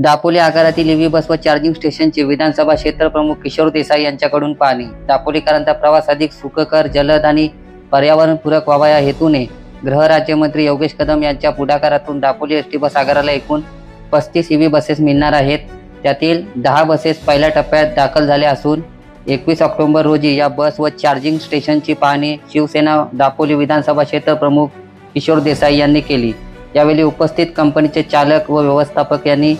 Dapoli आगारातील EV बस व charging स्टेशनची विधानसभा क्षेत्रप्रमुख किशोर देसाई यांच्याकडून पाहणी। दापोलीकरांचा प्रवास अधिक सुखकर, जलद आणि पर्यावरणपूरक व्हावा या हेतूने गृहराज्यमंत्री योगेश कदम यांच्या पुढाकारातून दापोली एसटी बस आगाराला एकूण 35 ईव्ही बसेस मिळणार आहेत। त्यातील 10 बसेस पहिल्या टप्प्यात दाखल झाल्या असून 21 ऑक्टोबर रोजी या बस व चार्जिंग स्टेशनची पाहणी शिवसेना दापोली विधानसभा क्षेत्रप्रमुख किशोर देसाई यांनी केली। यावेळी उपस्थित कंपनीचे चालक व व्यवस्थापक यांनी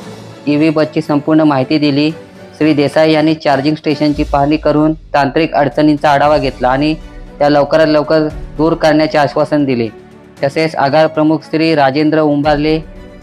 ईव्ही बसची संपूर्ण माहिती दिली। श्री देसाई यांनी चार्जिंग स्टेशनची पाहणी करून तांत्रिक अडचणींचा आढावा घेतला आणि त्या लवकरात लवकर दूर करण्याचे आश्वासन दिले। तसेच आगार प्रमुख श्री राजेंद्र उंबारले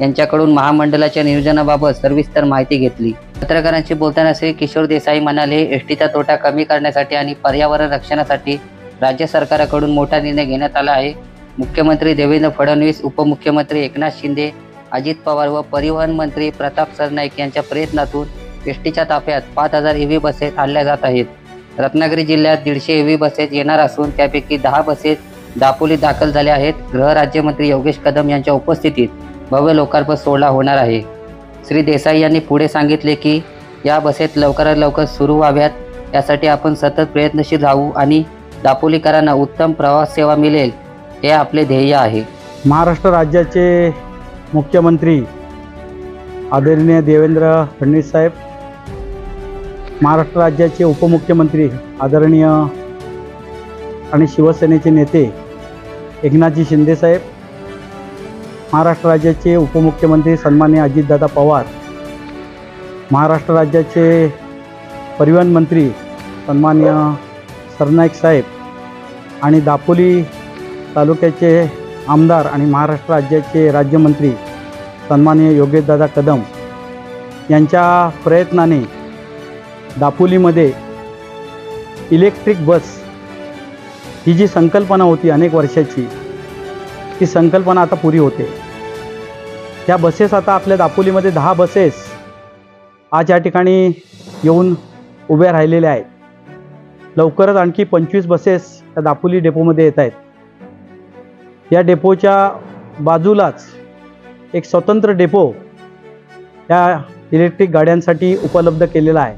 यांच्याकडून महामंडळाच्या नियोजनाबाबत सविस्तर माहिती घेतली। पत्रकारांशी बोलताना श्री किशोर देसाई म्हणाले, एसटीचा तोटा कमी करण्यासाठी आणि पर्यावरण रक्षणासाठी राज्य सरकारकडून मोठा निर्णय घेण्यात आला आहे। मुख्यमंत्री देवेंद्र फडणवीस, उपमुख्यमंत्री एकनाथ शिंदे, अजित पवार व परिवहन मंत्री प्रताप सरनाईक यांच्या प्रयत्नातून एसटीच्या ताफ्यात 5000 ईव्ही बसेस आणल्या जात आहेत। रत्नागिरी जिल्ह्यात 150 ईव्ही बसेस येणार असून त्यापैकी 10 बसेस दापोलीत दाखल झाल्या आहेत। गृहराज्यमंत्री योगेश कदम यांच्या उपस्थितीत भव्य लोकार्पण सोहळा होणार आहे। श्री देसाई यांनी पुढे सांगितले की या बसेस लवकरात लवकर सुरू व्हाव्यात यासाठी आपण सतत प्रयत्नशील राहू आणि दापोलीकरांना उत्तम प्रवास सेवा मिळेल हे आपले ध्येय आहे। महाराष्ट्र राज्याचे मुख्यमंत्री आदरणीय देवेंद्र फडणवीस साहेब, महाराष्ट्र राज्याचे उपमुख्यमंत्री आदरणीय आणि शिवसेनेचे नेते एकनाथजी शिंदे साहेब, महाराष्ट्र राज्याचे उपमुख्यमंत्री सन्माननीय अजितदादा पवार, महाराष्ट्र राज्याचे परिवहन मंत्री सन्माननीय सरनाईक साहेब आणि दापोली तालुक्याचे आमदार आणि महाराष्ट्र राज्याचे राज्यमंत्री सन्माननीय योगेशदादा कदम यांच्या प्रयत्नाने दापोलीमध्ये इलेक्ट्रिक बस ही जी संकल्पना होती अनेक वर्षाची, ती संकल्पना आता पुरी होते। त्या बसेस आता आपल्या दापोलीमध्ये 10 बसेस आज या ठिकाणी येऊन उभ्या राहिलेल्या आहेत। लवकरच आणखी 25 बसेस त्या दापोली डेपोमध्ये येत आहेत। या डेपोच्या बाजूलाच एक स्वतंत्र डेपो या इलेक्ट्रिक गाड्यांसाठी उपलब्ध केलेला आहे।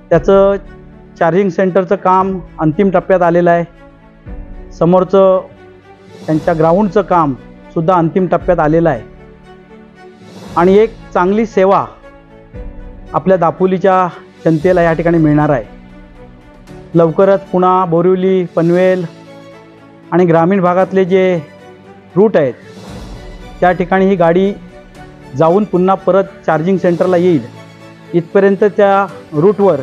त्याचं चार्जिंग सेंटरचं काम अंतिम टप्प्यात आलेलं आहे। समोरचं त्यांच्या ग्राउंडचं काम सुद्धा अंतिम टप्प्यात आलेलं आहे आणि एक चांगली सेवा आपल्या दापोलीच्या जनतेला या ठिकाणी मिळणार आहे। लवकरच पुणा, बोरिवली, पनवेल आणि ग्रामीण भागातले जे रूट आहेत त्या ठिकाणी ही गाडी जाऊन पुन्हा परत चार्जिंग सेंटरला येईल इथपर्यंत त्या रूटवर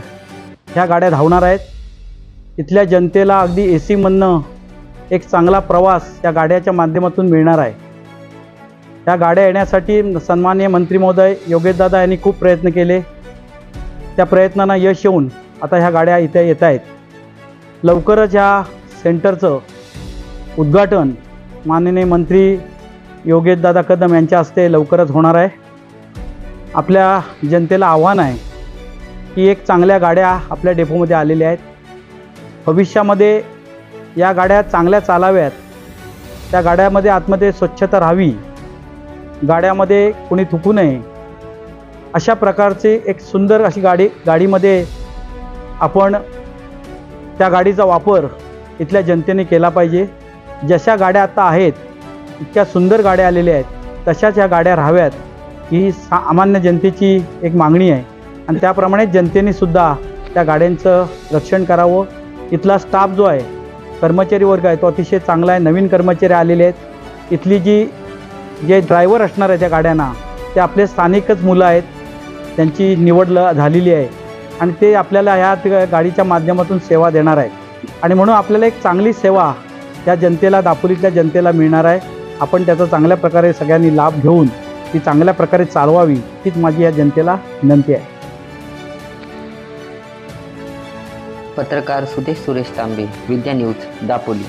ह्या गाड्या धावणार आहेत। इथल्या जनतेला अगदी एसीमधनं एक चांगला प्रवास या गाड्याच्या माध्यमातून मिळणार आहे। या गाड्या येण्यासाठी सन्माननीय मंत्री महोदय योगेशदादा यांनी खूप प्रयत्न केले। त्या प्रयत्नांना यश येऊन आता ह्या गाड्या इथे येत आहेत। लवकरच ह्या सेंटरचं उद्घाटन माननीय मंत्री योगेशदादा कदम यांच्या हस्ते लवकरच होणार आहे। आपल्या जनतेला आव्हान आहे की एक चांगल्या गाड्या आपल्या डेपोमध्ये आलेल्या आहेत। भविष्यामध्ये या गाड्या चांगल्या चालाव्यात, त्या गाड्यामध्ये आतमध्ये स्वच्छता राहावी, गाड्यामध्ये कोणी थुकू नये, अशा प्रकारची एक सुंदर अशी गाडीमध्ये आपण त्या गाडीचा वापर इथल्या जनतेने केला पाहिजे। जशा गाड्या आता आहेत इतक्या सुंदर गाड्या आलेल्या आहेत तशाच ह्या गाड्या राहाव्यात ही सामान्य जनतेची एक मागणी आहे आणि त्याप्रमाणे जनतेने सुद्धा त्या गाड्यांचं रक्षण करावं। इथला स्टाफ जो आहे, कर्मचारी वर्ग आहे, तो अतिशय चांगला आहे। नवीन कर्मचारी आलेले आहेत। इथली जे ड्रायव्हर असणार आहे त्या गाड्यांना ते आपले स्थानिकच मुलं आहेत, त्यांची निवड झालेली आहे आणि ते आपल्याला ह्या गाडीच्या माध्यमातून सेवा देणार आहेत आणि म्हणून आपल्याला एक चांगली सेवा त्या जनतेला, दापोलीतल्या जनतेला मिळणार आहे। आपण त्याचा चांगल्या प्रकारे सगळ्यांनी लाभ घेऊन ती चांगल्या प्रकारे चालवावी हीच माझी या जनतेला विनंती आहे। पत्रकार सुदेश सुरेश तांबे, विद्या न्यूज, दापोली।